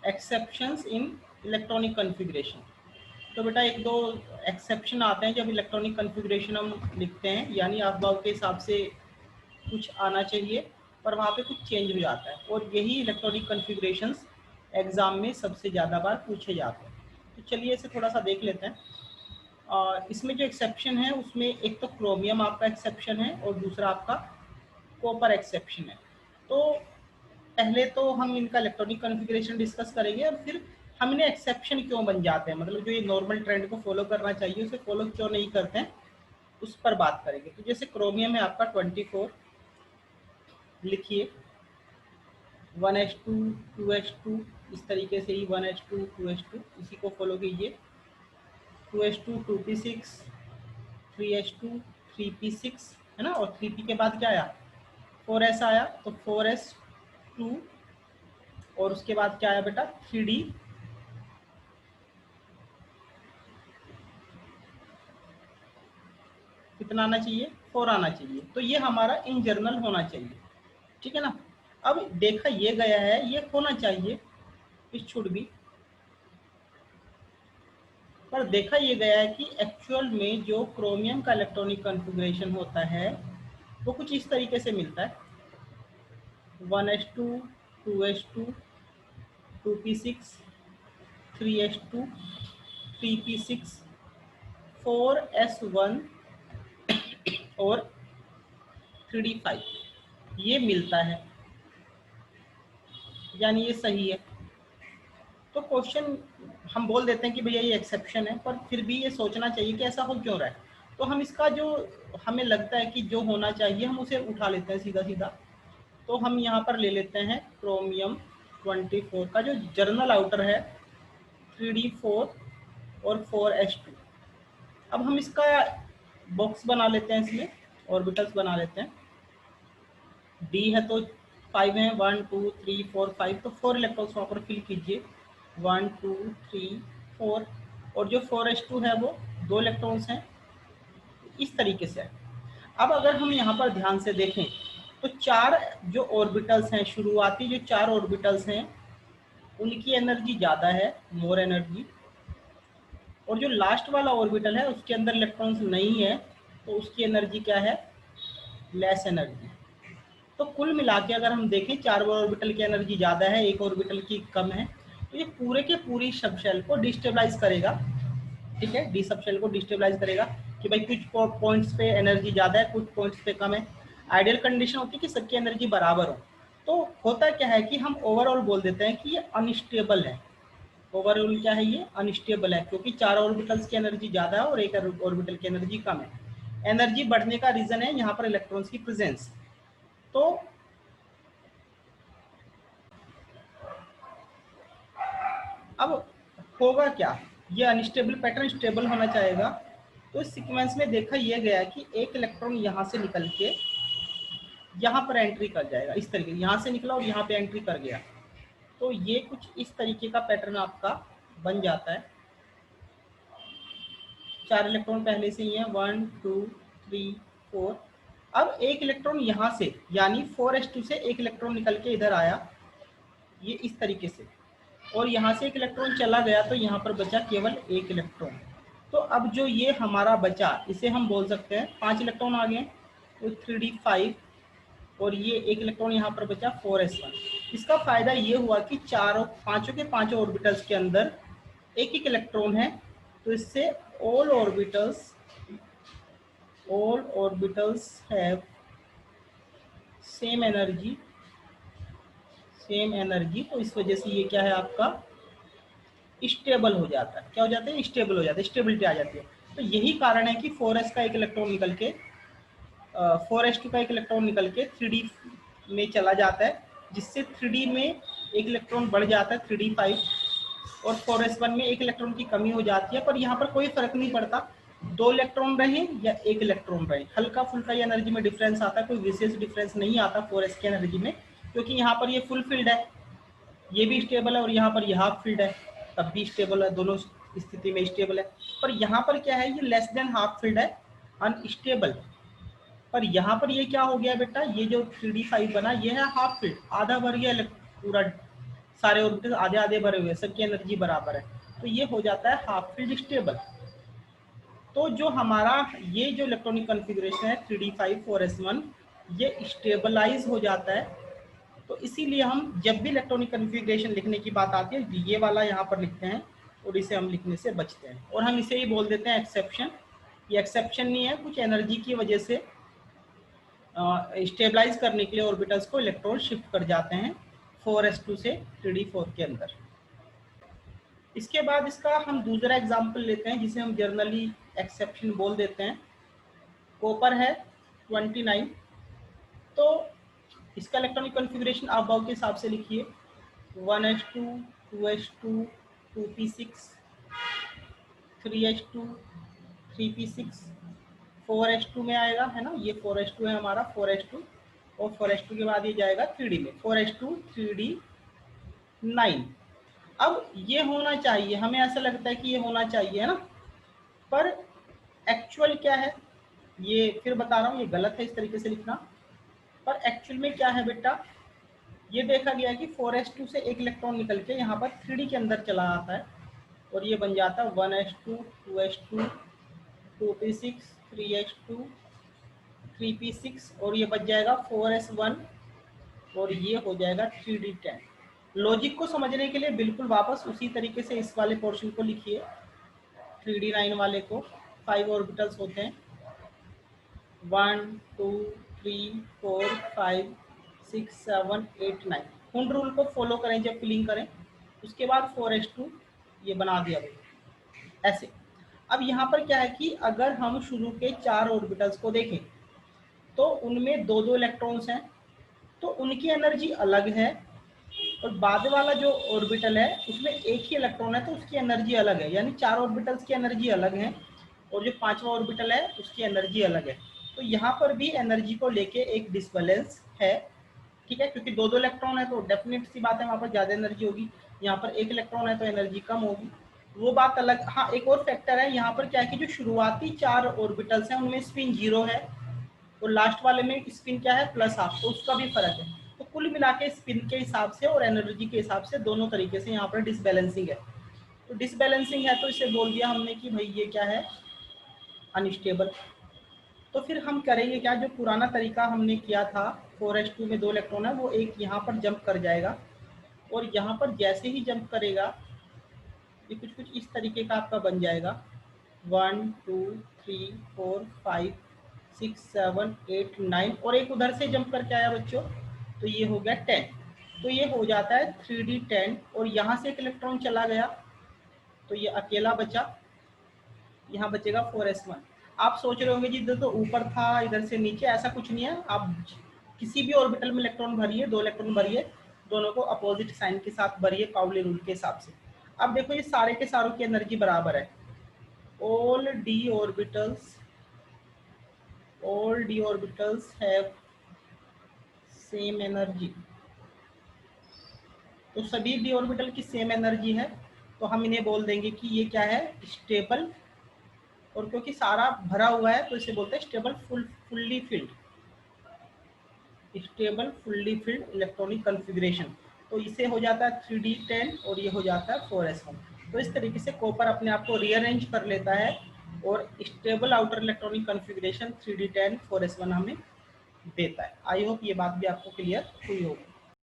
Exceptions इन electronic configuration. तो बेटा एक दो एक्सेप्शन आते हैं जब इलेक्ट्रॉनिक कॉन्फ़िगरेशन हम लिखते हैं, यानी अफबाव के हिसाब से कुछ आना चाहिए पर वहाँ पे कुछ चेंज हो जाता है, और यही इलेक्ट्रॉनिक कॉन्फ़िगरेशंस एग्ज़ाम में सबसे ज़्यादा बार पूछे जाते हैं। तो चलिए इसे थोड़ा सा देख लेते हैं। इसमें जो एक्सेप्शन है उसमें एक तो क्रोमियम आपका एक्सेप्शन है और दूसरा आपका कॉपर एक्सेप्शन है। तो पहले तो हम इनका इलेक्ट्रॉनिक कॉन्फ़िगरेशन डिस्कस करेंगे और फिर हम इन्हें एक्सेप्शन क्यों बन जाते हैं, मतलब जो ये नॉर्मल ट्रेंड को फॉलो करना चाहिए उसे फॉलो क्यों नहीं करते हैं, उस पर बात करेंगे। तो जैसे क्रोमियम है आपका 24, लिखिए 1s2 2s2, इस तरीके से ही 1s2 2s2, इसी को फॉलो कीजिए। 2s2 2p6, 3s2 3p6 है ना, और 3p के बाद क्या आया 4s आया, तो 4s2, और उसके बाद क्या आया बेटा 3d, कितना आना चाहिए 4 आना चाहिए। तो ये हमारा इन जनरल होना चाहिए, ठीक है ना। अब देखा ये गया है ये होना चाहिए, इस शुड भी, पर देखा ये गया है कि एक्चुअल में जो क्रोमियम का इलेक्ट्रॉनिक कॉन्फ़िगरेशन होता है वो कुछ इस तरीके से मिलता है 1s2 2s2 2p6 3s2 3p6 4s1 और 3d5, ये मिलता है, यानी ये सही है। तो क्वेश्चन हम बोल देते हैं कि भैया ये एक्सेप्शन है, पर फिर भी ये सोचना चाहिए कि ऐसा हो क्यों रहा है। तो हम इसका जो हमें लगता है कि जो होना चाहिए हम उसे उठा लेते हैं सीधा सीधा। तो हम यहाँ पर ले लेते हैं क्रोमियम 24 का जो जर्नल आउटर है 3d4 और 4s2। अब हम इसका बॉक्स बना लेते हैं, इसमें ऑर्बिटल्स बना लेते हैं। डी है तो 5 है, 1 2 3 4 5, तो 4 इलेक्ट्रॉन्स वहाँ पर फिल कीजिए 1 2 3 4, और जो 4s2 है वो 2 इलेक्ट्रॉन्स हैं, इस तरीके से है। अब अगर हम यहाँ पर ध्यान से देखें तो चार जो ऑर्बिटल्स हैं, शुरुआती जो 4 ऑर्बिटल्स हैं उनकी एनर्जी ज़्यादा है, मोर एनर्जी, और जो लास्ट वाला ऑर्बिटल है उसके अंदर इलेक्ट्रॉन्स नहीं है तो उसकी एनर्जी क्या है, लेस एनर्जी। तो कुल मिला के अगर हम देखें 4 ऑर्बिटल की एनर्जी ज़्यादा है, एक ऑर्बिटल की कम है, तो ये पूरे के पूरी सब शेल को डिस्टेबलाइज करेगा, ठीक है, डी सब शेल को डिस्टेबलाइज करेगा कि भाई कुछ पॉइंट्स पे एनर्जी ज़्यादा है कुछ पॉइंट्स पे कम है। आइडियल कंडीशन होती है कि सबकी एनर्जी बराबर हो। तो होता क्या है कि हम ओवरऑल बोल देते हैं कि ये अनस्टेबल है। ओवरऑल क्या है, ये अनस्टेबल है क्योंकि 4 ऑर्बिटल्स की एनर्जी ज़्यादा है और एक ऑर्बिटल की एनर्जी कम है। एनर्जी बढ़ने का रीज़न है यहाँ पर इलेक्ट्रॉन्स की प्रेजेंस। तो अब होगा क्या, ये अनस्टेबल पैटर्न स्टेबल होना चाहेगा। तो इस सीक्वेंस में देखा यह गया कि एक इलेक्ट्रॉन यहाँ से निकल के यहाँ पर एंट्री कर जाएगा, इस तरीके से यहाँ से निकला और यहाँ पे एंट्री कर गया। तो ये कुछ इस तरीके का पैटर्न आपका बन जाता है। 4 इलेक्ट्रॉन पहले से ही हैं 1 2 3 4। अब एक इलेक्ट्रॉन यहाँ से यानी 4s2 से एक इलेक्ट्रॉन निकल के इधर आया, ये इस तरीके से, और यहाँ से एक इलेक्ट्रॉन चला गया तो यहाँ पर बचा केवल एक इलेक्ट्रॉन। तो अब जो ये हमारा बचा इसे हम बोल सकते हैं 5 इलेक्ट्रॉन आ गए तो 3d5, और ये एक इलेक्ट्रॉन यहाँ पर बचा 4s1। इसका फायदा ये हुआ कि पांचों के पांचों ऑर्बिटल्स के अंदर एक एक इलेक्ट्रॉन है, तो इससे all orbitals have same energy, तो इस वजह से ये क्या है आपका स्टेबल हो जाता है। क्या हो जाता है, स्टेबल हो जाता है, स्टेबिलिटी आ जाती है। तो यही कारण है कि 4s का एक इलेक्ट्रॉन निकल के 4s2 का एक इलेक्ट्रॉन निकल के 3d में चला जाता है, जिससे 3d में एक इलेक्ट्रॉन बढ़ जाता है 3d5, और 4s1 में एक इलेक्ट्रॉन की कमी हो जाती है। पर यहाँ पर कोई फर्क नहीं पड़ता 2 इलेक्ट्रॉन रहे या एक इलेक्ट्रॉन रहे, हल्का फुल्का ये एनर्जी में डिफरेंस आता है, कोई विशेष डिफरेंस नहीं आता 4s की एनर्जी में, क्योंकि यहाँ पर ये फुल फील्ड है, ये भी स्टेबल है, और यहाँ पर ये हाफ फील्ड है तब भी स्टेबल है, दोनों स्थिति में स्टेबल है। पर यहाँ पर क्या है, ये लेस देन हाफ फील्ड है, अनस्टेबल। पर यहाँ पर ये क्या हो गया बेटा, ये जो 3d5 बना ये है हाफ फील्ड, आधा भर गया पूरा सारे ऑर्बिटल आधे आधे भरे हुए, सबकी एनर्जी बराबर है, तो ये हो जाता है हाफ फील्ड स्टेबल। तो जो हमारा ये जो इलेक्ट्रॉनिक कॉन्फ़िगरेशन है 3d5 4s1 ये स्टेबलाइज हो जाता है। तो इसीलिए हम जब भी इलेक्ट्रॉनिक कॉन्फ़िगरेशन लिखने की बात आती है ये वाला यहाँ पर लिखते हैं और इसे हम लिखने से बचते हैं, और हम इसे ही बोल देते हैं एक्सेप्शन। ये एक्सेप्शन नहीं है, कुछ एनर्जी की वजह से स्टेबलाइज करने के लिए ऑर्बिटल्स को इलेक्ट्रॉन शिफ्ट कर जाते हैं 4s2 से 3d4 के अंदर। इसके बाद इसका हम दूसरा एग्जाम्पल लेते हैं जिसे हम जर्नली एक्सेप्शन बोल देते हैं। कॉपर है 29, तो इसका इलेक्ट्रॉनिक कॉन्फ़िगरेशन आप बाउ के हिसाब से लिखिए 1s2 2s2 2p6 3h2 3p6 4h2 में आएगा, है ना, ये 4h2 है हमारा 4h2, और 4h2 के बाद ये जाएगा 3d में 4h2 3d9। अब ये होना चाहिए, हमें ऐसा लगता है कि ये होना चाहिए, है ना, पर एक्चुअल क्या है, ये फिर बता रहा हूँ, ये गलत है इस तरीके से लिखना। पर एक्चुअल में क्या है बेटा, ये देखा गया कि 4s2 से एक इलेक्ट्रॉन निकल के यहाँ पर 3d के अंदर चला आता है और ये बन जाता है 1s2 2s2 2p6 3h2 3p6 और ये बच जाएगा 4s1 और ये हो जाएगा 3d10। लॉजिक को समझने के लिए बिल्कुल वापस उसी तरीके से इस वाले पोर्शन को लिखिए, 3d9 वाले को 5 ऑर्बिटल्स होते हैं 1 2 3 4 5 6 7 8 9। हुंड रूल को फॉलो करें जब फिलिंग करें, उसके बाद 4s2 ये बना दिया भाई ऐसे। अब यहाँ पर क्या है कि अगर हम शुरू के 4 ऑर्बिटल्स को देखें तो उनमें 2-2 इलेक्ट्रॉन्स हैं, तो उनकी एनर्जी अलग है, और बाद वाला जो ऑर्बिटल है उसमें एक ही इलेक्ट्रॉन है तो उसकी एनर्जी अलग है, यानी 4 ऑर्बिटल्स की एनर्जी अलग है और जो 5वां ऑर्बिटल है उसकी एनर्जी अलग है। तो यहाँ पर भी एनर्जी को लेके एक डिसबैलेंस है, ठीक है, क्योंकि 2-2 इलेक्ट्रॉन है तो डेफिनेट सी बात है वहाँ पर ज़्यादा एनर्जी होगी, यहाँ पर एक इलेक्ट्रॉन है तो एनर्जी कम होगी, वो बात अलग। हाँ, एक और फैक्टर है यहाँ पर क्या है कि जो शुरुआती 4 ऑर्बिटल्स हैं उनमें स्पिन 0 है और लास्ट वाले में स्पिन क्या है +½ तो उसका भी फर्क है। तो कुल मिला के स्पिन के हिसाब से और एनर्जी के हिसाब से दोनों तरीके से यहाँ पर डिसबैलेंसिंग है। तो डिसबैलेंसिंग है तो इसे बोल दिया हमने कि भाई ये क्या है, अनस्टेबल। तो फिर हम करेंगे क्या, जो पुराना तरीका हमने किया था 4s2 में 2 इलेक्ट्रॉन है वो एक यहाँ पर जंप कर जाएगा और यहाँ पर जैसे ही जंप करेगा ये कुछ इस तरीके का आपका बन जाएगा 1 2 3 4 5 6 7 8 9 और एक उधर से जंप करके आया बच्चों तो ये हो गया 10। तो ये हो जाता है 3d10 और यहाँ से एक इलेक्ट्रॉन चला गया तो ये अकेला बचा, यहाँ बचेगा 4s1। आप सोच रहे होंगे जी इधर तो ऊपर था इधर से नीचे, ऐसा कुछ नहीं है। आप किसी भी ऑर्बिटल में इलेक्ट्रॉन भरिए, 2 इलेक्ट्रॉन भरिए, दोनों को अपोजिट साइन के साथ भरिए पाउली रूल के हिसाब से। अब देखो ये सारे के सारों की एनर्जी बराबर है, all d orbitals have same energy. तो सभी d ऑर्बिटल की सेम एनर्जी है तो हम इन्हें बोल देंगे कि ये क्या है, स्टेबल। और क्योंकि सारा भरा हुआ है तो इसे बोलते हैं stable fully filled electronic configuration. तो इसे हो जाता है 3d10 और ये हो जाता है 4s1। तो इस तरीके से कॉपर अपने आप को रीअरेंज कर लेता है और stable outer electronic configuration 3d10 4s1 हमें देता है। आई होप ये बात भी आपको क्लियर हुई होगी।